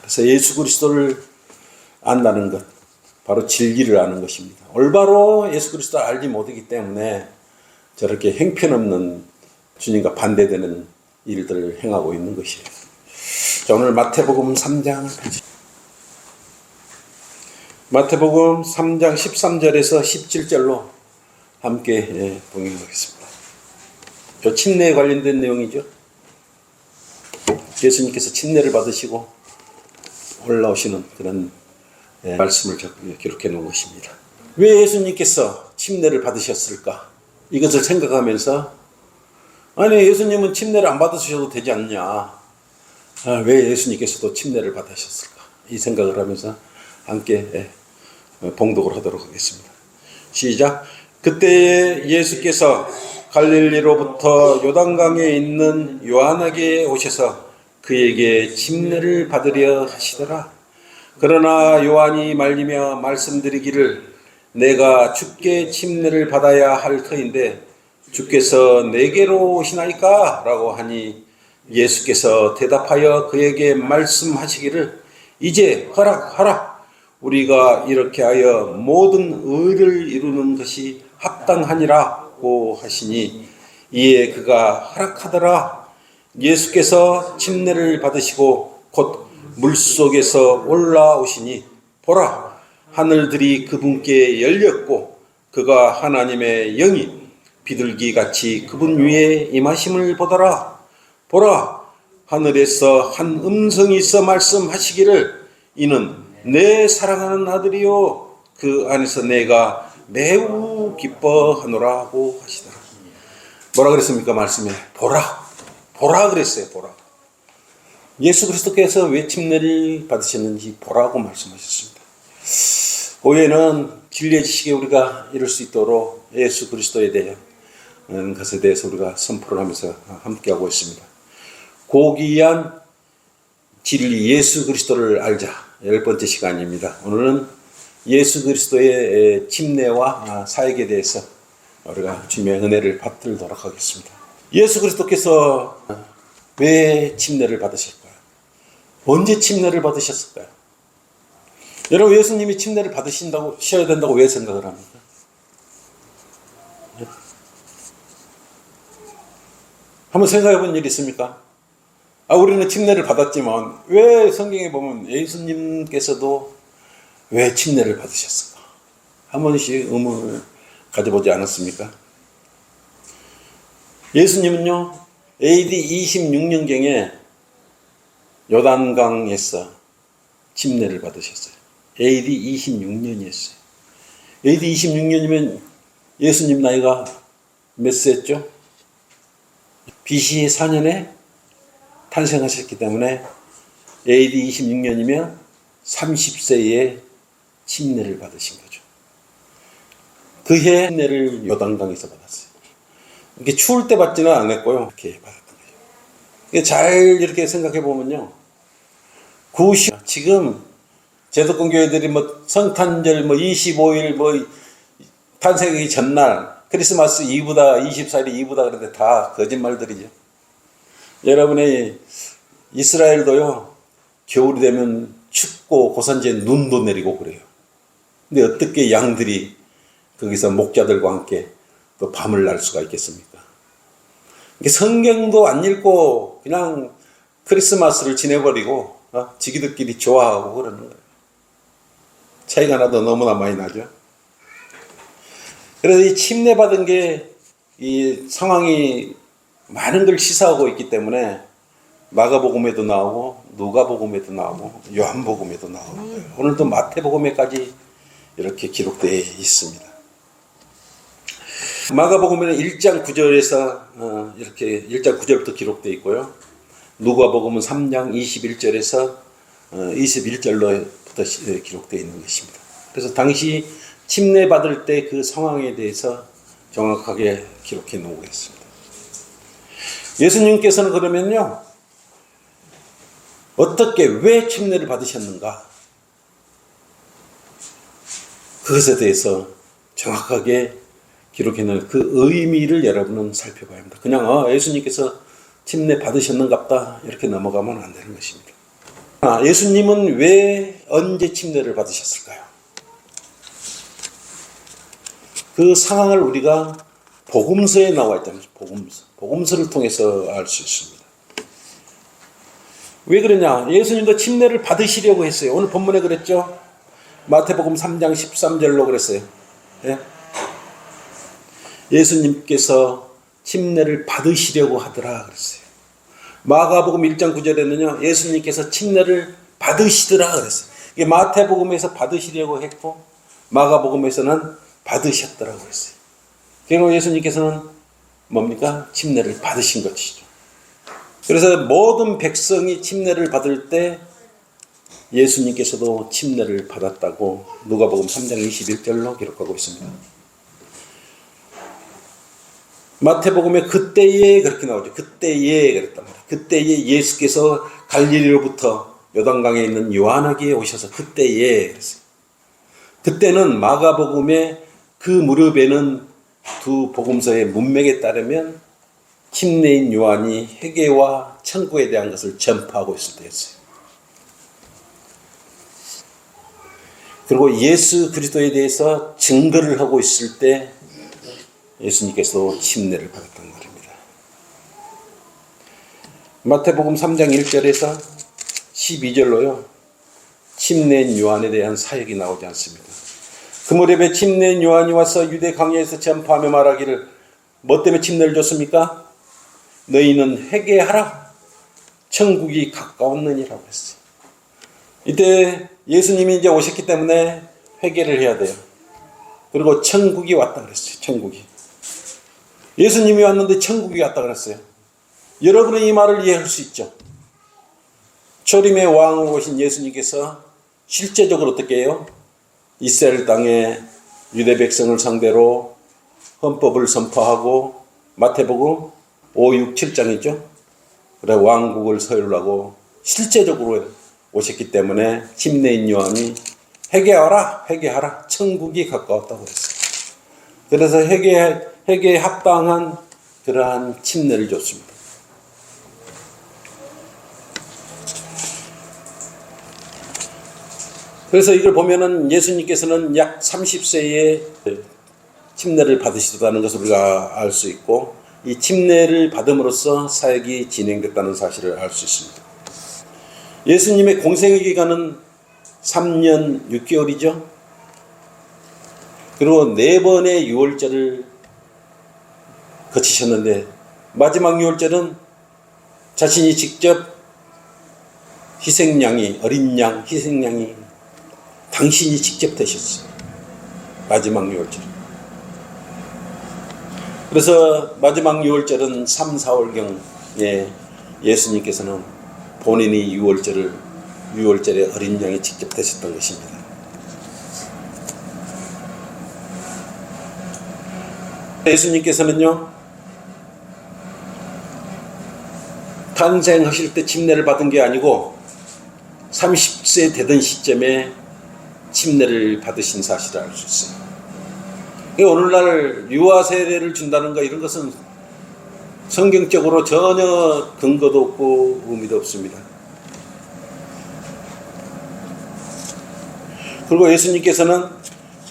그래서 예수 그리스도를 안다는 것, 바로 진리를 아는 것입니다. 올바로 예수 그리스도를 알지 못하기 때문에 저렇게 형편없는 주님과 반대되는 일들을 행하고 있는 것이에요. 자, 오늘 마태복음 3장 마태복음 3장 13절에서 17절로 함께 봉행하겠습니다. 저 침례에 관련된 내용이죠. 예수님께서 침례를 받으시고 올라오시는 그런 말씀을 기록해 놓은 것입니다. 왜 예수님께서 침례를 받으셨을까? 이것을 생각하면서 아니 예수님은 침례를 안 받으셔도 되지 않냐? 왜 예수님께서도 침례를 받으셨을까? 이 생각을 하면서 함께 봉독을 하도록 하겠습니다. 시작. 그때 예수께서 갈릴리로부터 요단강에 있는 요한에게 오셔서 그에게 침례를 받으려 하시더라. 그러나 요한이 말리며 말씀드리기를 내가 주께 침례를 받아야 할 터인데 주께서 내게로 오시나이까? 라고 하니 예수께서 대답하여 그에게 말씀하시기를 이제 허락하라. 우리가 이렇게 하여 모든 의를 이루는 것이 합당하니라고 하시니 이에 그가 허락하더라. 예수께서 침례를 받으시고 곧 물속에서 올라오시니 보라 하늘들이 그분께 열렸고 그가 하나님의 영이 비둘기같이 그분 위에 임하심을 보더라. 보라 하늘에서 한 음성이 있어 말씀하시기를 이는 내 사랑하는 아들이요 그 안에서 내가 매우 기뻐하노라고 하시더라. 뭐라 그랬습니까? 말씀에 보라 그랬어요. 보라. 예수 그리스도께서 왜 침례를 받으셨는지 보라고 말씀하셨습니다. 오해는 진리의 지식에 우리가 이룰 수 있도록 예수 그리스도에 대한 것에 대해서 우리가 선포를 하면서 함께하고 있습니다. 고귀한 진리 예수 그리스도를 알자 10번째 시간입니다. 오늘은 예수 그리스도의 침례와 사역에 대해서 우리가 주님의 은혜를 받들도록 하겠습니다. 예수 그리스도께서 왜 침례를 받으실까요? 언제 침례를 받으셨을까요? 여러분 예수님이 침례를 받으셔야 된다고 왜 생각을 합니까? 한번 생각해 본 일 있습니까? 우리는 침례를 받았지만 왜 성경에 보면 예수님께서도 왜 침례를 받으셨을까? 한 번씩 의문을 가져보지 않았습니까? 예수님은요 AD 26년경에 요단강에서 침례를 받으셨어요. AD 26년이었어요. AD 26년이면 예수님 나이가 몇 세였죠? BC 4년에 탄생하셨기 때문에 AD 26년이면 30세에 침례를 받으신 거죠. 그해 침례를 요단강에서 받았어요. 이게 추울 때 받지는 않았고요. 이렇게 받았던 거예요. 잘 이렇게 생각해 보면요. 지금 제도권 교회들이 성탄절 25일 탄생하기 전날 크리스마스 이브다 24일이 이브다 그런데 다 거짓말들이죠. 여러분의 이스라엘도요 겨울이 되면 춥고 고산지에 눈도 내리고 그래요. 근데 어떻게 양들이 거기서 목자들과 함께 또 밤을 날 수가 있겠습니까? 성경도 안 읽고 그냥 크리스마스를 지내버리고 지기들끼리 좋아하고 그러는 거예요. 차이가 나도 너무나 많이 나죠. 그래서 이 침례받은 게 이 상황이 많은 걸 시사하고 있기 때문에 마가복음에도 나오고 누가복음에도 나오고 요한복음에도 나오고 오늘도 마태복음에까지 이렇게 기록되어 있습니다. 마가복음에는 1장 9절에서 이렇게 1장 9절부터 기록되어 있고요. 누가복음은 3장 21절에서 21절로부터 기록되어 있는 것입니다. 그래서 당시 침례 받을 때 그 상황에 대해서 정확하게 기록해 놓고 있습니다. 예수님께서는 그러면요 어떻게 왜 침례를 받으셨는가 그것에 대해서 정확하게 기록해 놓은 그 의미를 여러분은 살펴봐야 합니다. 그냥 예수님께서 침례 받으셨는갑다 이렇게 넘어가면 안 되는 것입니다. 예수님은 왜 언제 침례를 받으셨을까요? 그 상황을 우리가 복음서에 나와 있다는 거죠. 복음서를 통해서 알 수 있습니다. 왜 그러냐? 예수님도 침례를 받으시려고 했어요. 오늘 본문에 그랬죠? 마태복음 3장 13절로 그랬어요. 예? 예수님께서 침례를 받으시려고 하더라 그랬어요. 마가복음 1장 9절에는요. 예수님께서 침례를 받으시더라 그랬어요. 이게 마태복음에서 받으시려고 했고 마가복음에서는 받으셨더라고 했어요. 그리고 예수님께서는 뭡니까? 침례를 받으신 것이죠. 그래서 모든 백성이 침례를 받을 때 예수님께서도 침례를 받았다고 누가복음 3장 21절로 기록하고 있습니다. 마태복음에 그때에 그렇게 나오죠. 그때에 그랬단 말이에요. 그때에 예수께서 갈릴리로부터 요단강에 있는 요한에게 오셔서 그때에 그랬어요. 그때는 마가복음의 그 무렵에는 두 복음서의 문맥에 따르면 침례인 요한이 회개와 천국에 대한 것을 전파하고 있을 때였어요. 그리고 예수 그리스도에 대해서 증거를 하고 있을 때 예수님께서 침례를 받았던 말입니다. 마태복음 3장 1절에서 12절로요. 침례인 요한에 대한 사역이 나오지 않습니다. 그 무렵에 침례인 요한이 와서 유대 광야에서 전파하며 말하기를 뭐 때문에 침례를 줬습니까? 너희는 회개하라. 천국이 가까웠느니라고 했어요. 이때 예수님이 이제 오셨기 때문에 회개를 해야 돼요. 그리고 천국이 왔다 그랬어요. 천국이. 예수님이 왔는데 천국이 왔다 그랬어요. 여러분은 이 말을 이해할 수 있죠. 초림의 왕으로 오신 예수님께서 실제적으로 어떻게 해요? 이스라엘 땅에 유대 백성을 상대로 헌법을 선포하고 마태복음 5, 6, 7장이죠. 그래 왕국을 세우려고 실제적으로 오셨기 때문에 침례인 요한이 회개하라, 회개하라. 천국이 가까웠다고 그랬어요. 그래서 회개에 합당한 그러한 침례를 줬습니다. 그래서 이걸 보면은 예수님께서는 약 30세에 침례를 받으시다는 것을 우리가 알 수 있고 이 침례를 받음으로써 사역이 진행됐다는 사실을 알 수 있습니다. 예수님의 공생의 기간은 3년 6개월이죠. 그리고 4번의 유월절을 거치셨는데 마지막 유월절은 자신이 직접 희생양이 어린 양 희생양이 당신이 직접 되셨어요. 마지막 유월절. 그래서 마지막 유월절은 3, 4월경에 예수님께서는 본인이 유월절에 어린 양이 직접 되셨던 것입니다. 예수님께서는요, 탄생하실 때 침례를 받은 게 아니고 30세 되던 시점에 침례를 받으신 사실을 알 수 있어요. 오늘날 유아 세례를 준다는 거 이런 것은 성경적으로 전혀 근거도 없고 의미도 없습니다. 그리고 예수님께서는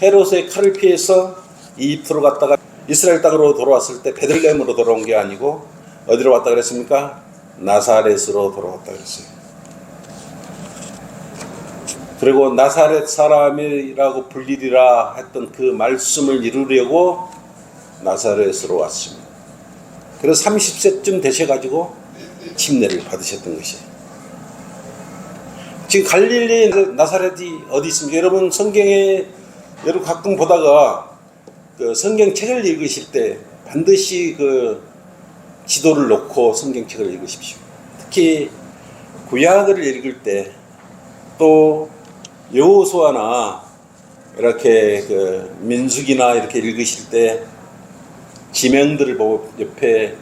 헤롯의 칼을 피해서 이집트로 갔다가 이스라엘 땅으로 돌아왔을 때 베들레헴으로 돌아온 게 아니고 어디로 왔다 그랬습니까? 나사렛으로 돌아왔다 그랬어요. 그리고 나사렛 사람이라고 불리리라 했던 그 말씀을 이루려고 나사렛으로 왔습니다. 그래서 30세쯤 되셔가지고 침례를 받으셨던 것이에요. 지금 갈릴리 나사렛이 어디 있습니까? 여러분 성경에 여러분 가끔 보다가 그 성경책을 읽으실 때 반드시 그 지도를 놓고 성경책을 읽으십시오. 특히 구약을 읽을 때 또 여호수아나 이렇게 그 민수기나 이렇게 읽으실 때 지명들을 보고 옆에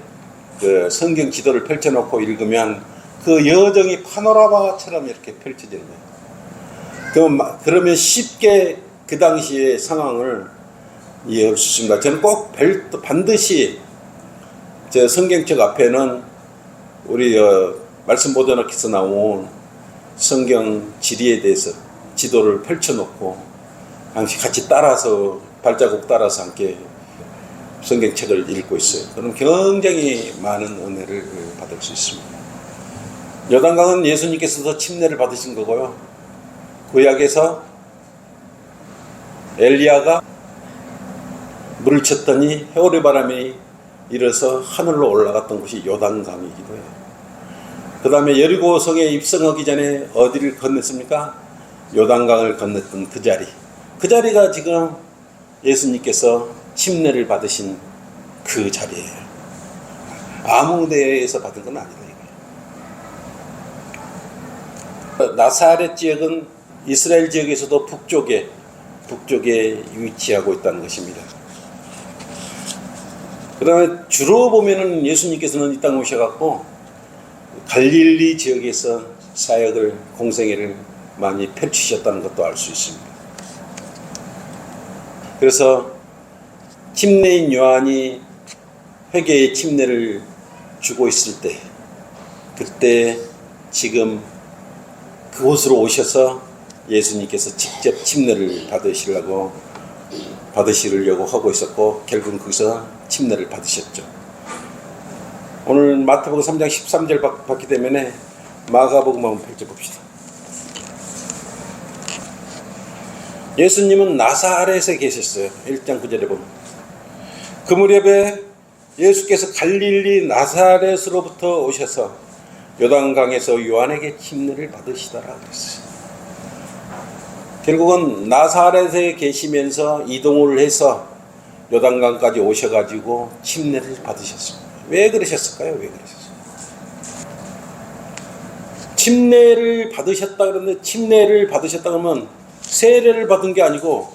그 성경 지도를 펼쳐놓고 읽으면 그 여정이 파노라마처럼 이렇게 펼쳐지는 거예요. 그러면 쉽게 그 당시의 상황을 이해할 수 있습니다. 저는 꼭 반드시 제 성경책 앞에는 우리 말씀 보존학에서 나온 성경 지리에 대해서 지도를 펼쳐놓고 항상 같이 따라서 발자국 따라서 함께 성경책을 읽고 있어요. 그럼 굉장히 많은 은혜를 받을 수 있습니다. 요단강은 예수님께서도 침례를 받으신 거고요. 구약에서 엘리야가 물을 쳤더니 해오리 바람이 일어서 하늘로 올라갔던 곳이 요단강이기도 해요. 그 다음에 여리고 성에 입성하기 전에 어디를 건넜습니까? 요단강을 건넜던 그 자리. 그 자리가 지금 예수님께서 침례를 받으신 그 자리예요. 아무 데에서 받은 건 아니다. 나사렛 지역은 이스라엘 지역에서도 북쪽에 위치하고 있다는 것입니다. 그 다음에 주로 보면은 예수님께서는 이 땅에 오셔갖고 갈릴리 지역에서 사역을, 공생애를 많이 펼치셨다는 것도 알 수 있습니다. 그래서 침례인 요한이 회개의 침례를 주고 있을 때, 그때 지금 그곳으로 오셔서 예수님께서 직접 침례를 받으시려고 하고 있었고, 결국은 거기서 침례를 받으셨죠. 오늘 마태복음 3장 13절 봤기 때문에 마가복음 한번 펼쳐봅시다. 예수님은 나사렛에 계셨어요. 1장 9절에 보면. 그 무렵에 예수께서 갈릴리 나사렛으로부터 오셔서 요단강에서 요한에게 침례를 받으시더라 그랬어요. 결국은 나사렛에 계시면서 이동을 해서 요단강까지 오셔가지고 침례를 받으셨습니다. 왜 그러셨을까요? 왜 그러셨어요? 침례를 받으셨다 그러는데, 침례를 받으셨다 그러면 세례를 받은 게 아니고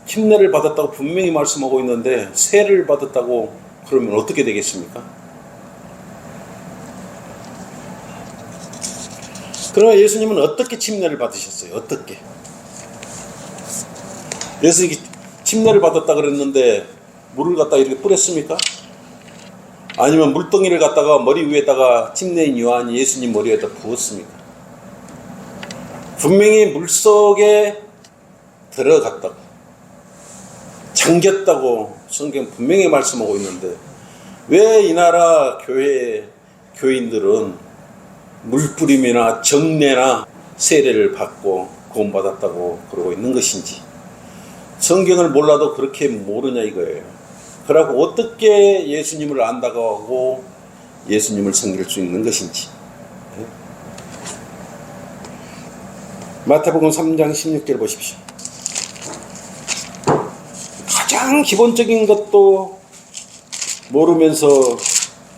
침례를 받았다고 분명히 말씀하고 있는데, 세례를 받았다고 그러면 어떻게 되겠습니까? 그러나 예수님은 어떻게 침례를 받으셨어요? 어떻게? 예수님이 침례를 받았다 그랬는데 물을 갖다 이렇게 뿌렸습니까? 아니면 물덩이를 갖다가 머리 위에다가 침례인 요한이 예수님 머리에다 부었습니까? 분명히 물속에 들어갔다고, 잠겼다고 성경 분명히 말씀하고 있는데, 왜 이 나라 교인들은 물뿌림이나 정례나 세례를 받고 구원받았다고 그러고 있는 것인지, 성경을 몰라도 그렇게 모르냐 이거예요. 그러고 어떻게 예수님을 안다고 하고 예수님을 섬길 수 있는 것인지. 마태복음 3장 16절 보십시오. 가장 기본적인 것도 모르면서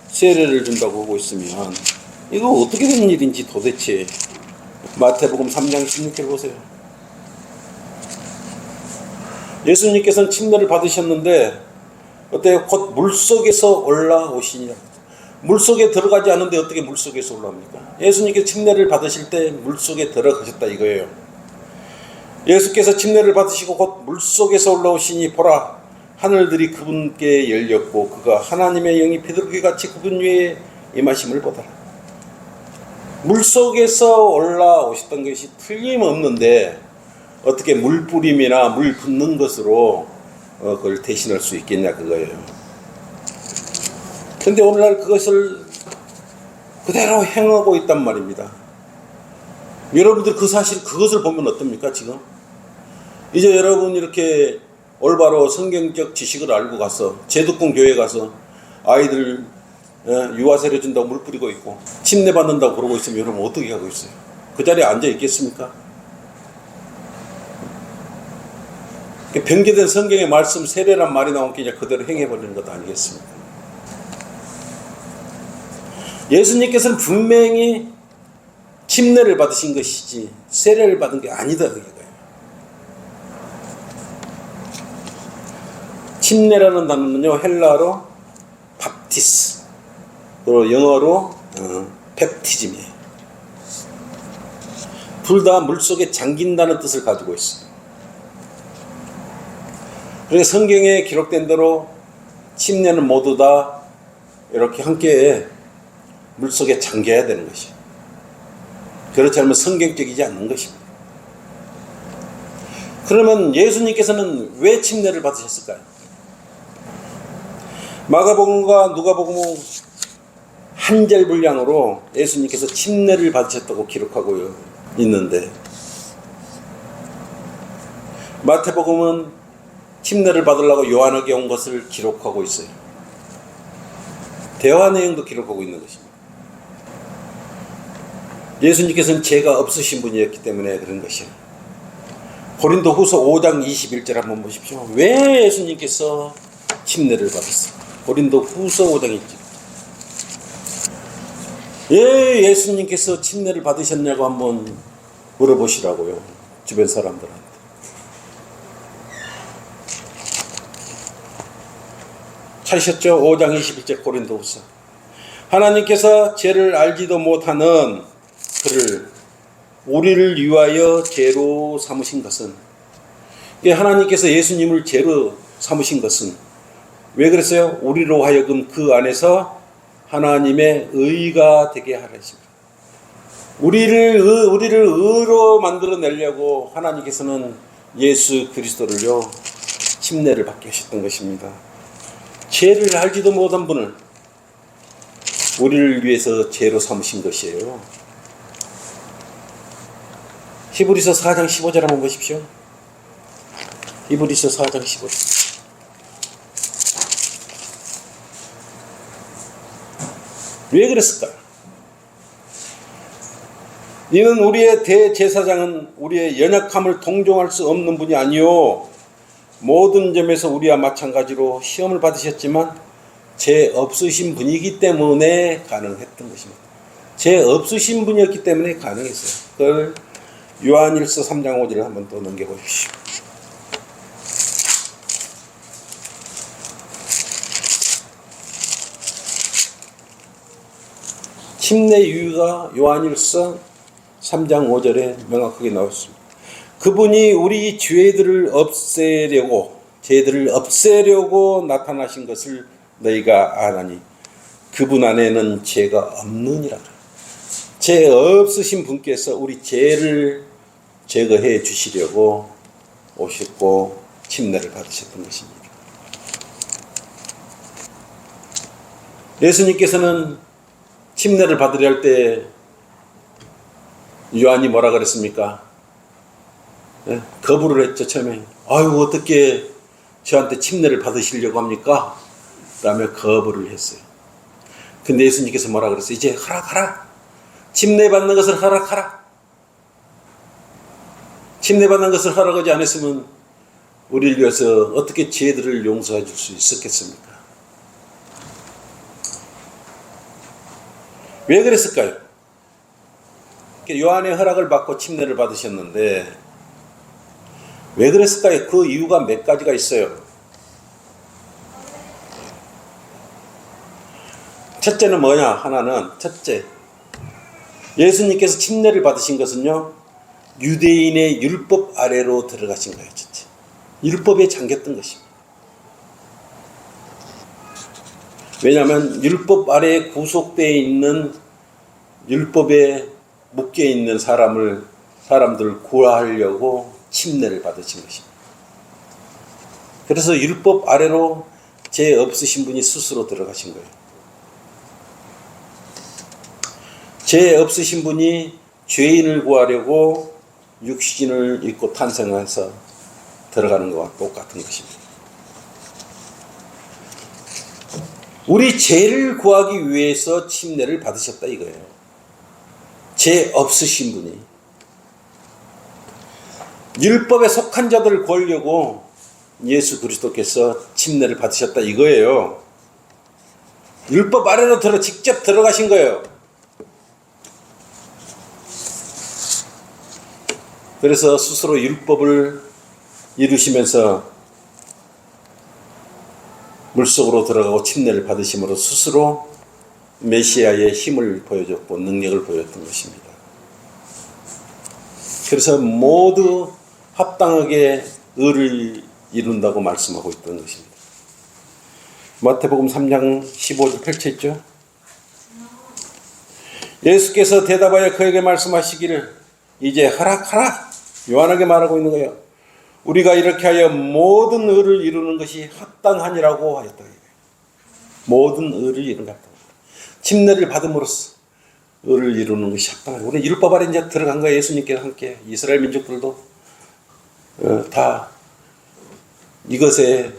세례를 준다고 하고 있으면 이거 어떻게 된 일인지 도대체. 마태복음 3장 16절 보세요. 예수님께서는 침례를 받으셨는데 어때요? 곧 물속에서 올라오시니라. 물속에 들어가지 않는데 어떻게 물속에서 올라옵니까? 예수님께서 침례를 받으실 때 물속에 들어가셨다 이거예요. 예수께서 침례를 받으시고 곧 물속에서 올라오시니 보라, 하늘들이 그분께 열렸고 그가 하나님의 영이 비둘기같이 그분 위에 임하심을 보더라. 물속에서 올라오셨던 것이 틀림없는데 어떻게 물뿌림이나 물 붓는 것으로 그걸 대신할 수 있겠냐 그거예요. 근데 오늘날 그것을 그대로 행하고 있단 말입니다. 여러분들 그 사실 그것을 보면 어떻습니까 지금? 이제 여러분 이렇게 올바로 성경적 지식을 알고 가서 제도권 교회 가서 아이들 유아세례 준다고 물 뿌리고 있고 침례 받는다고 그러고 있으면 여러분 어떻게 하고 있어요? 그 자리에 앉아 있겠습니까? 변개된 성경의 말씀 세례란 말이 나오니까 그냥 그대로 행해버리는 것 아니겠습니까? 예수님께서는 분명히 침례를 받으신 것이지 세례를 받은 게 아니다 그거예요. 침례라는 단어는요 헬라어로 밥티스, 그리고 영어로 팹티즘이에요. 둘 다 물속에 잠긴다는 뜻을 가지고 있어요. 그래서 성경에 기록된 대로 침례는 모두 다 이렇게 함께 물속에 잠겨야 되는 것이에요. 그렇지 않으면 성경적이지 않는 것입니다. 그러면 예수님께서는 왜 침례를 받으셨을까요? 마가복음과 누가복음 한 절 분량으로 예수님께서 침례를 받으셨다고 기록하고 있는데, 마태복음은 침례를 받으려고 요한에게 온 것을 기록하고 있어요. 대화 내용도 기록하고 있는 것입니다. 예수님께서는 죄가 없으신 분이었기 때문에 그런 것이에요. 고린도후서 5장 21절 한번 보십시오. 왜 예수님께서 침례를 받았을까? 고린도후서 5장 21절. 왜 예수님께서 침례를 받으셨냐고 한번 물어보시라고요. 주변 사람들한테. 찾으셨죠? 5장 21절 고린도후서. 하나님께서 죄를 알지도 못하는 그를 우리를 위하여 죄로 삼으신 것은, 하나님께서 예수님을 죄로 삼으신 것은 왜 그랬어요? 우리로 하여금 그 안에서 하나님의 의가 되게 하라 했습니다. 우리를 의로 만들어내려고 하나님께서는 예수 그리스도를요 침례를 받게 하셨던 것입니다. 죄를 알지도 못한 분을 우리를 위해서 죄로 삼으신 것이에요. 히브리서 4장 15절 한번 보십시오. 히브리서 4장 15절. 왜 그랬을까요? 이는 우리의 대제사장은 우리의 연약함을 동정할 수 없는 분이 아니요 모든 점에서 우리와 마찬가지로 시험을 받으셨지만 죄 없으신 분이기 때문에 가능했던 것입니다. 죄 없으신 분이었기 때문에 가능했어요. 그걸 요한일서 3장 5절을 한번 또 넘겨보십시오. 침례 이유가 요한일서 3장 5절에 명확하게 나왔습니다. 그분이 우리 죄들을 없애려고 나타나신 것을 너희가 아나니 그분 안에는 죄가 없느니라. 죄 없으신 분께서 우리 죄를 제거해 주시려고 오셨고 침례를 받으셨던 것입니다. 예수님께서는 침례를 받으려 할 때 요한이 뭐라 그랬습니까? 네? 거부를 했죠. 처음에 아유 어떻게 저한테 침례를 받으시려고 합니까? 라며 거부를 했어요. 근데 예수님께서 뭐라 그랬어요? 이제 허락하라. 침례 받는 것을 허락하라. 침례 받는 것을 허락하지 않았으면 우리를 위해서 어떻게 죄들을 용서해 줄 수 있었겠습니까? 왜 그랬을까요? 요한의 허락을 받고 침례를 받으셨는데 왜 그랬을까요? 그 이유가 몇 가지가 있어요. 첫째는 뭐냐? 하나는 첫째, 예수님께서 침례를 받으신 것은요 유대인의 율법 아래로 들어가신 거예요. 첫째, 율법에 잠겼던 것입니다. 왜냐하면 율법 아래에 구속되어 있는, 율법에 묶여 있는 사람들을 구하려고 침례를 받으신 것입니다. 그래서 율법 아래로 죄 없으신 분이 스스로 들어가신 거예요. 죄 없으신 분이 죄인을 구하려고 육신을 입고 탄생해서 들어가는 것과 똑같은 것입니다. 우리 죄를 구하기 위해서 침례를 받으셨다 이거예요. 죄 없으신 분이 율법에 속한 자들을 구하려고 예수 그리스도께서 침례를 받으셨다 이거예요. 율법 아래로 직접 들어가신 거예요. 그래서 스스로 율법을 이루시면서 물속으로 들어가고 침례를 받으심으로 스스로 메시아의 힘을 보여줬고 능력을 보였던 것입니다. 그래서 모두 합당하게 의를 이룬다고 말씀하고 있던 것입니다. 마태복음 3장 15절 펼쳐있죠. 예수께서 대답하여 그에게 말씀하시기를 이제 하라. 요한에게 말하고 있는 거예요. 우리가 이렇게 하여 모든 의를 이루는 것이 합당하니라고 하였다. 모든 의를 이루는 것 같다. 침례를 받음으로써 의를 이루는 것이 합당하다. 우리 율법 아래 이제 들어간 거예요. 예수님께서 함께 이스라엘 민족들도 다 이것에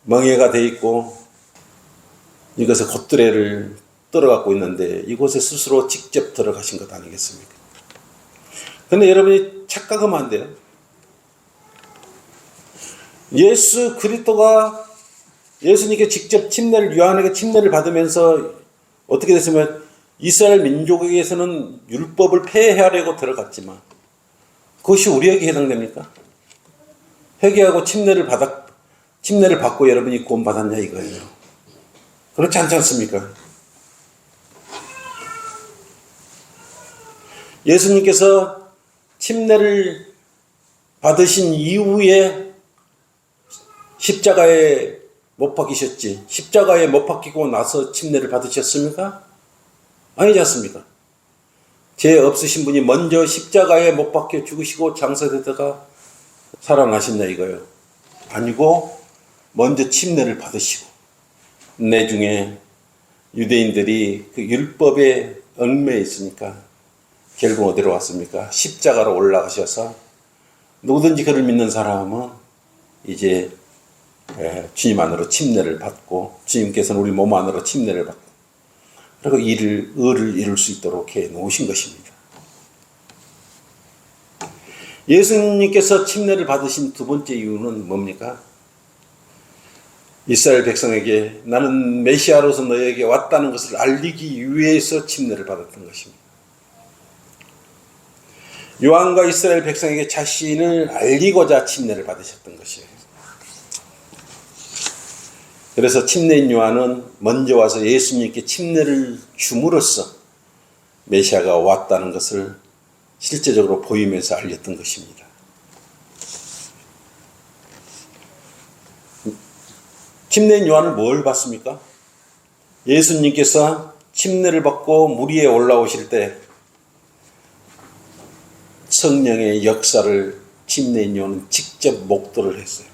멍해가 돼 있고 이것에 곧드레를 떨어갖고 있는데 이곳에 스스로 직접 들어가신 것 아니겠습니까? 그런데 여러분이 착각하면 안 돼요. 예수 그리스도가 예수님께 직접 요한에게 침례를 받으면서 어떻게 됐으면 이스라엘 민족에게서는 율법을 폐해하려고 들어갔지만 그것이 우리에게 해당됩니까? 회개하고 침례를 받고 여러분이 구원받았냐 이거예요. 그렇지 않지 않습니까? 예수님께서 침례를 받으신 이후에 십자가에 못 박히셨지. 십자가에 못 박히고 나서 침례를 받으셨습니까? 아니지 않습니까? 죄 없으신 분이 먼저 십자가에 못 박혀 죽으시고 장사되다가 살아나셨냐 이거예요. 아니고 먼저 침례를 받으시고 내중에 유대인들이 그 율법에 얽매여 있으니까 결국 어디로 왔습니까? 십자가로 올라가셔서 누구든지 그를 믿는 사람은 이제 주님 안으로 침례를 받고 주님께서는 우리 몸 안으로 침례를 받고 그리고 의를 이룰 수 있도록 해 놓으신 것입니다. 예수님께서 침례를 받으신 두 번째 이유는 뭡니까? 이스라엘 백성에게 나는 메시아로서 너에게 왔다는 것을 알리기 위해서 침례를 받았던 것입니다. 요한과 이스라엘 백성에게 자신을 알리고자 침례를 받으셨던 것이에요. 그래서 침례인 요한은 먼저 와서 예수님께 침례를 줌으로써 메시아가 왔다는 것을 실제적으로 보이면서 알렸던 것입니다. 침례인 요한은 뭘 봤습니까? 예수님께서 침례를 받고 물 위에 올라오실 때 성령의 역사를 침례인 요한은 직접 목도를 했어요.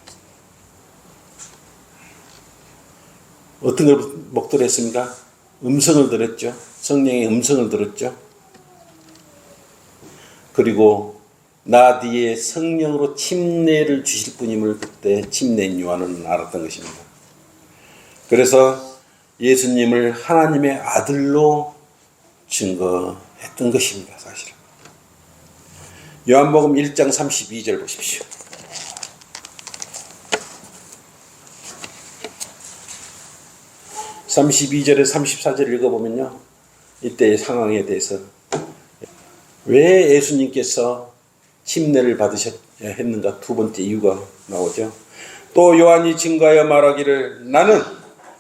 어떤 걸 목도를 했습니까? 음성을 들었죠. 성령의 음성을 들었죠. 그리고 나 뒤에 성령으로 침례를 주실 분임을 그때 침례인 요한은 알았던 것입니다. 그래서 예수님을 하나님의 아들로 증거했던 것입니다. 사실은. 요한복음 1장 32절 보십시오. (32절에) 34절 읽어보면요, 이때의 상황에 대해서 왜 예수님께서 침례를 받으셔야 했는가 두 번째 이유가 나오죠. 또 요한이 증거하여 말하기를 나는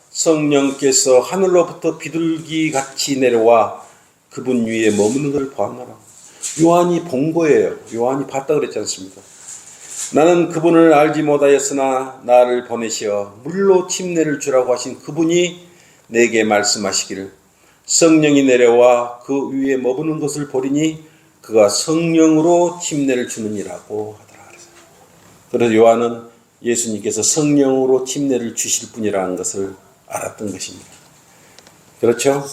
성령께서 하늘로부터 비둘기같이 내려와 그분 위에 머무는 걸 보았노라. 요한이 본 거예요. 요한이 봤다 그랬지 않습니까? 나는 그분을 알지 못하였으나 나를 보내시어 물로 침례를 주라고 하신 그분이 내게 말씀하시기를 성령이 내려와 그 위에 머무는 것을 보리니 그가 성령으로 침례를 주느니라고 하더라. 그래서 요한은 예수님께서 성령으로 침례를 주실 분이라는 것을 알았던 것입니다. 그렇죠?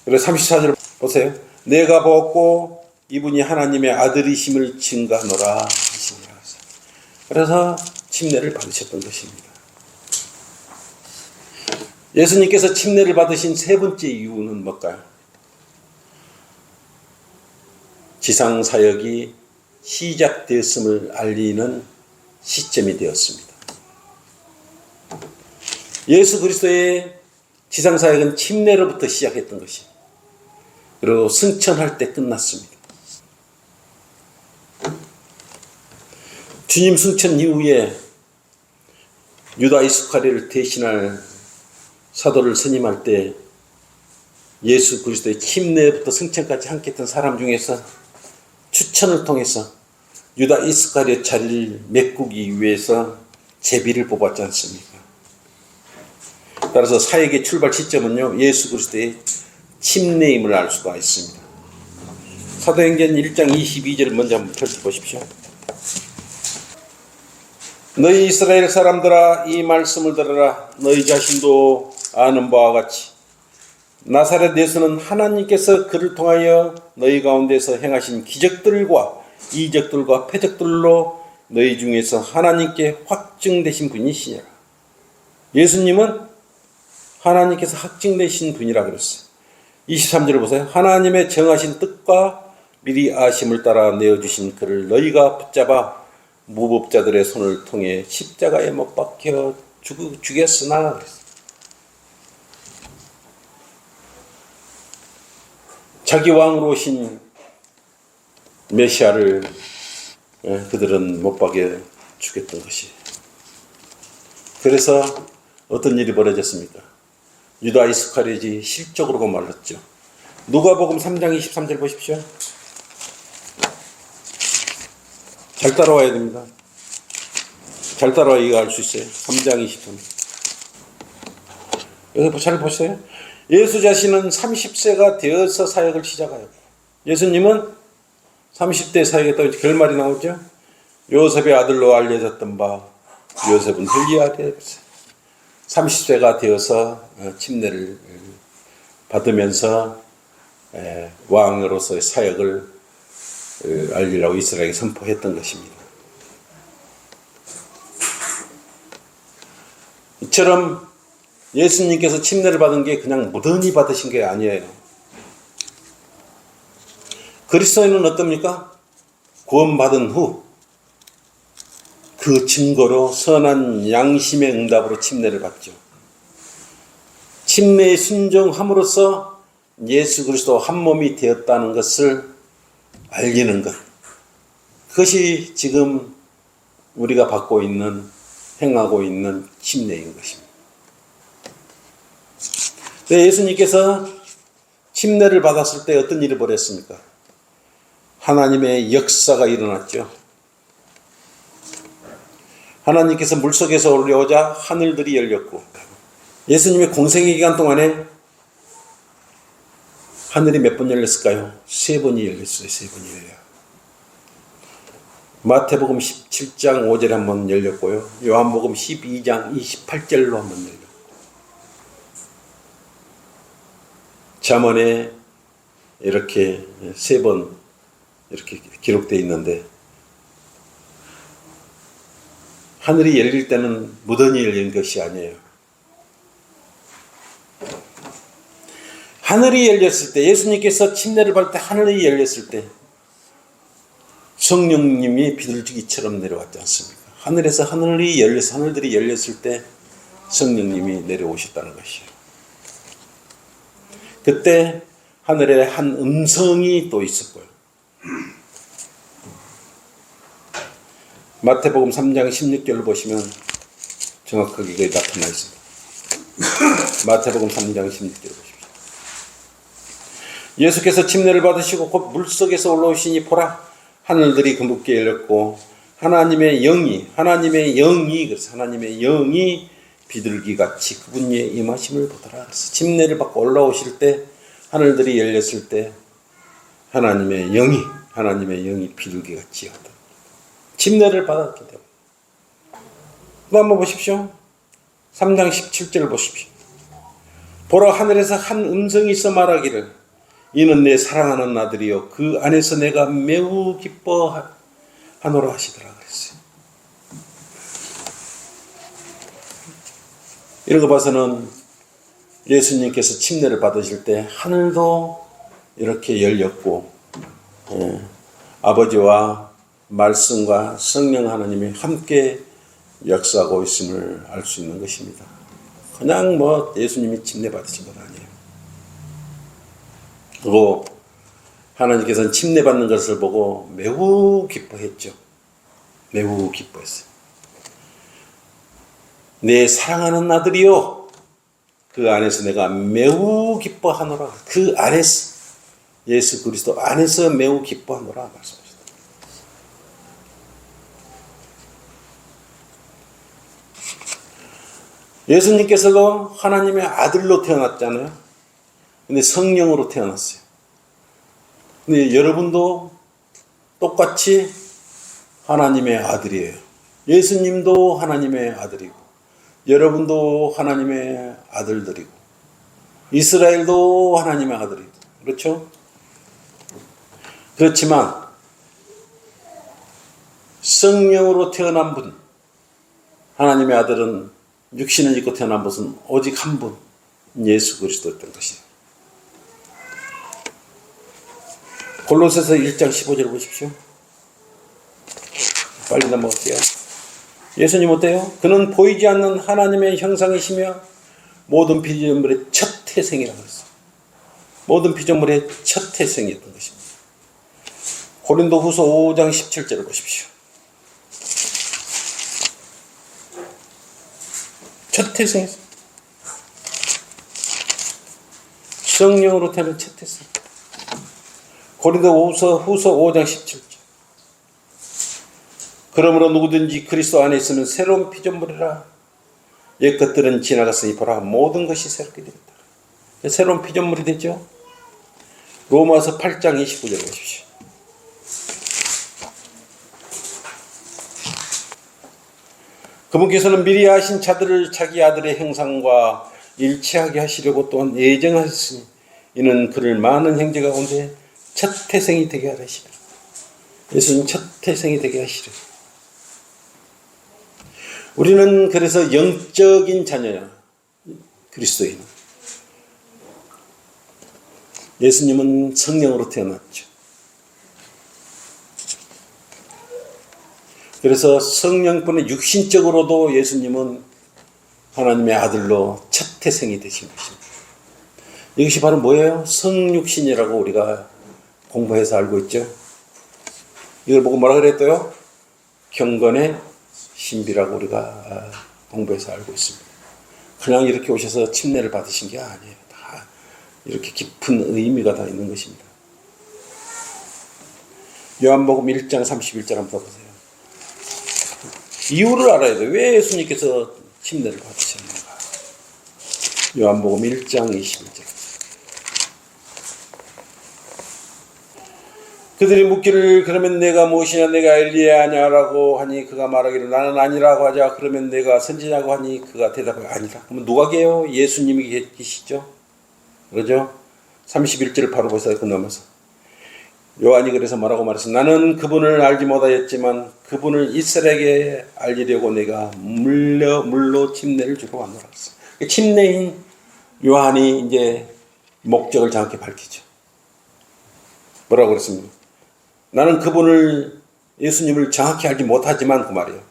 그래서 34절 보세요. 내가 보았고 이분이 하나님의 아들이심을 증거하노라 하시니라. 그래서 침례를 받으셨던 것입니다. 예수님께서 침례를 받으신 세 번째 이유는 뭘까요? 지상사역이 시작되었음을 알리는 시점이 되었습니다. 예수 그리스도의 지상사역은 침례로부터 시작했던 것입니다. 그리고 승천할 때 끝났습니다. 주님 승천 이후에 유다 이스카리를 대신할 사도를 선임할 때 예수 그리스도의 침례부터 승천까지 함께했던 사람 중에서 추천을 통해서 유다 이스카리의 자리를 메꾸기 위해서 제비를 뽑았지 않습니까? 따라서 사역의 출발 시점은요, 예수 그리스도의 침례임을 알 수가 있습니다. 사도행전 1장 22절 먼저 한번 펼쳐보십시오. 너희 이스라엘 사람들아 이 말씀을 들으라. 너희 자신도 아는 바와 같이 나사렛 예수는 하나님께서 그를 통하여 너희 가운데서 행하신 기적들과 이적들과 표적들로 너희 중에서 하나님께 확증되신 분이시니라. 예수님은 하나님께서 확증되신 분이라 그랬어요. 23절을 보세요. 하나님의 정하신 뜻과 미리 아심을 따라 내어주신 그를 너희가 붙잡아 무법자들의 손을 통해 십자가에 못 박혀 죽였으나 그랬어요. 자기 왕으로 오신 메시아를 그들은 못 박여 죽였던 것이. 그래서 어떤 일이 벌어졌습니까? 유다 이스카리ot이 실적으로 말랐죠. 누가복음 3장 23절 보십시오. 잘 따라와야 됩니다. 잘 따라와 이거 알 수 있어요. 3장 23절. 여기 잘 보세요. 예수 자신은 30세가 되어서 사역을 시작하였고 예수님은 30대 사역했다고 결말이 나오죠. 요셉의 아들로 알려졌던 바 요셉은 헬리아리였어요. 30세가 되어서 침례를 받으면서 왕으로서의 사역을 알리라고 이스라엘에게 선포했던 것입니다. 이처럼 예수님께서 침례를 받은 게 그냥 무던히 받으신 게 아니에요. 그리스도인은 어떻습니까? 구원받은 후 그 증거로 선한 양심의 응답으로 침례를 받죠. 침례에 순종함으로써 예수 그리스도 한 몸이 되었다는 것을 알리는 것. 그것이 지금 우리가 받고 있는, 행하고 있는 침례인 것입니다. 예수님께서 침례를 받았을 때 어떤 일이 벌였습니까? 하나님의 역사가 일어났죠. 하나님께서 물속에서 올려오자 하늘들이 열렸고 예수님의 공생의 기간 동안에 하늘이 몇 번 열렸을까요? 3번이 열렸어요. 3번이 열려요. 마태복음 17장 5절에 한번 열렸고요. 요한복음 12장 28절로 한번 열렸고 잠언에 이렇게 3번 이렇게 기록되어 있는데 하늘이 열릴 때는 무던히 열린 것이 아니에요. 하늘이 열렸을 때 예수님께서 침례를 받을 때 하늘이 열렸을 때 성령님이 비둘기처럼 내려왔지 않습니까? 하늘에서 하늘들이 열렸을 때 성령님이 내려오셨다는 것이에요. 그때 하늘에 한 음성이 또 있었고요. 마태복음 3장 16절을 보시면 정확하게 그게 나타나 있습니다. 마태복음 3장 16절을 보십시오. 예수께서 침례를 받으시고 곧 물속에서 올라오시니 보라 하늘들이 그분께 열렸고 하나님의 영이 그래서 하나님의 영이 비둘기같이 그분 위에 임하심을 보더라. 그래서 침례를 받고 올라오실 때 하늘들이 열렸을 때 하나님의 영이 비둘기같이 하다. 침례를 받았기 때문에. 또 한번 보십시오. 3장 17절을 보십시오. 보라 하늘에서 한 음성이 있어 말하기를 이는 내 사랑하는 아들이요 그 안에서 내가 매우 기뻐하노라 하시더라 그랬어요. 이런 거 봐서는 예수님께서 침례를 받으실 때 하늘도 이렇게 열렸고 아버지와 말씀과 성령 하나님이 함께 역사하고 있음을 알 수 있는 것입니다. 그냥 예수님이 침례 받으신 건 아니에요. 그리고 하나님께서는 침례 받는 것을 보고 매우 기뻐했죠. 매우 기뻐했어요. 내 사랑하는 아들이요 그 안에서 내가 매우 기뻐하노라. 그 안에서 예수 그리스도 안에서 매우 기뻐하노라 말씀하셨다. 예수님께서도 하나님의 아들로 태어났잖아요. 근데 성령으로 태어났어요. 근데 여러분도 똑같이 하나님의 아들이에요. 예수님도 하나님의 아들이고, 여러분도 하나님의 아들들이고, 이스라엘도 하나님의 아들이고, 그렇죠? 그렇지만 성령으로 태어난 분, 하나님의 아들은 육신을 입고 태어난 것은 오직 한 분, 예수 그리스도였던 것이에요. 골로새서 1장 15절 보십시오. 빨리 넘어갈게요. 예수님 어때요? 그는 보이지 않는 하나님의 형상이시며 모든 피조물의 첫 태생이라고 했어요. 모든 피조물의 첫 태생이었던 것입니다. 고린도후서 5장 17절을 보십시오. 첫 태생이었어요. 성령으로 태어난 첫 태생. 고린도후서 5장 17절. 그러므로 누구든지 그리스도 안에 있으면 새로운 피조물이라. 옛 것들은 지나갔으니 보라 모든 것이 새롭게 되었다. 새로운 피조물이 되죠. 로마서 8장 29절 보십시오. 그분께서는 미리 하신 자들을 자기 아들의 형상과 일치하게 하시려고 또한 예정하셨으니 이는 그를 많은 형제 가운데 첫 태생이 되게 하시리라. 예수는 첫 태생이 되게 하시리라. 우리는 그래서 영적인 자녀야. 그리스도인은. 예수님은 성령으로 태어났죠. 그래서 성령뿐에 육신적으로도 예수님은 하나님의 아들로 첫 태생이 되신 것입니다. 이것이 바로 뭐예요? 성육신이라고 우리가 공부해서 알고 있죠. 이걸 보고 뭐라 그랬어요? 경건의 신비라고 우리가 공부해서 알고 있습니다. 그냥 이렇게 오셔서 침례를 받으신 게 아니에요. 다 이렇게 깊은 의미가 다 있는 것입니다. 요한복음 1장 31절 한번 보세요. 이유를 알아야 돼요. 왜 예수님께서 침례를 받으셨는가? 요한복음 1장 21절. 그들이 묻기를 그러면 내가 무엇이냐 내가 엘리야냐라고 하니 그가 말하기를 나는 아니라고 하자. 그러면 내가 선지자고 하니 그가 대답하기를 아니라. 그러면 누가 계요? 예수님이 계시죠. 그러죠? 31절을 바로 보세요. 그 넘어서 요한이 그래서 뭐라고 말했어? 나는 그분을 알지 못하였지만 그분을 이스라엘에게 알리려고 내가 물로 침례를 주러 왔노라. 침례인 요한이 이제 목적을 정확히 밝히죠. 뭐라고 그랬습니까? 나는 그분을 예수님을 정확히 알지 못하지만 그 말이에요.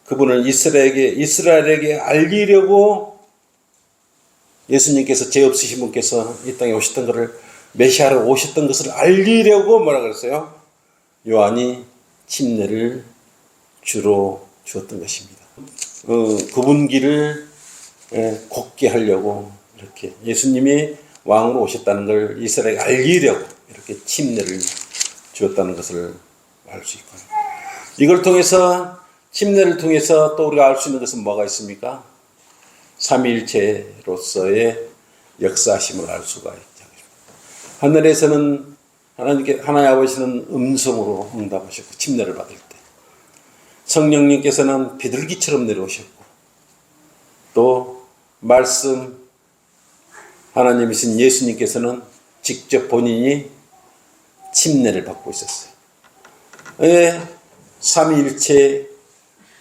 그분을 이스라엘에게 알리려고 예수님께서 죄 없으신 분께서 이 땅에 오셨던 것을 메시아로 오셨던 것을 알리려고 뭐라 그랬어요? 요한이 침례를 주러 주었던 것입니다. 그분 길을 곱게 하려고 이렇게 예수님이 왕으로 오셨다는 걸 이스라엘에게 알리려고 이렇게 침례를 주었다는 것을 알 수 있고요. 이걸 통해서 침례를 통해서 또 우리가 알 수 있는 것은 뭐가 있습니까? 삼위일체로서의 역사심을 알 수가 있죠. 하늘에서는 하나님 아버지는 음성으로 응답하셨고 침례를 받을 때 성령님께서는 비둘기처럼 내려오셨고 또 말씀 하나님이신 예수님께서는 직접 본인이 침례를 받고 있었어요. 왜 삼위일체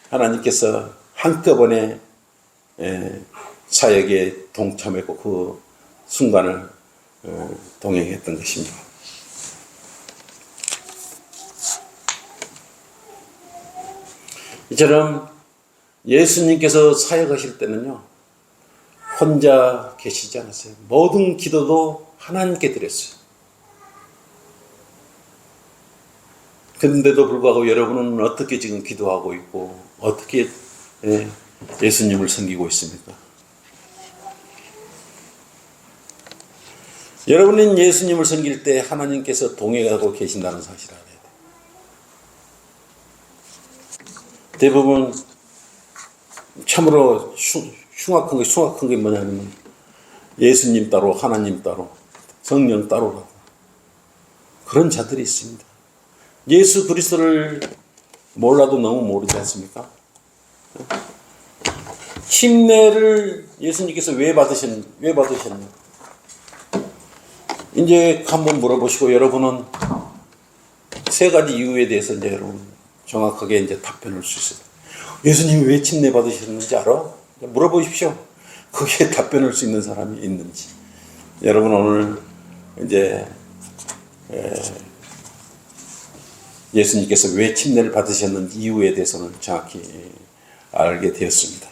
하나님께서 한꺼번에 사역에 동참했고 그 순간을 동행했던 것입니다. 이처럼 예수님께서 사역하실 때는요 혼자 계시지 않았어요. 모든 기도도 하나님께 드렸어요. 그런데도 불구하고 여러분은 어떻게 지금 기도하고 있고 어떻게 예수님을 섬기고 있습니까? 여러분은 예수님을 섬길 때 하나님께서 동행하고 계신다는 사실을 알아야 돼요. 대부분 참으로 흉악한 게 뭐냐면 예수님 따로 하나님 따로 성령 따로라고. 그런 자들이 있습니다. 예수 그리스도를 몰라도 너무 모르지 않습니까? 침례를 예수님께서 왜 받으셨나? 이제 한번 물어보시고 여러분은 세 가지 이유에 대해서 이제 여러분 정확하게 이제 답변할 수 있어요. 예수님이 왜 침례 받으셨는지 알아? 물어보십시오. 거기에 답변할 수 있는 사람이 있는지. 여러분 오늘 이제 예수님께서 왜 침례를 받으셨는지 이유에 대해서는 정확히 알게 되었습니다.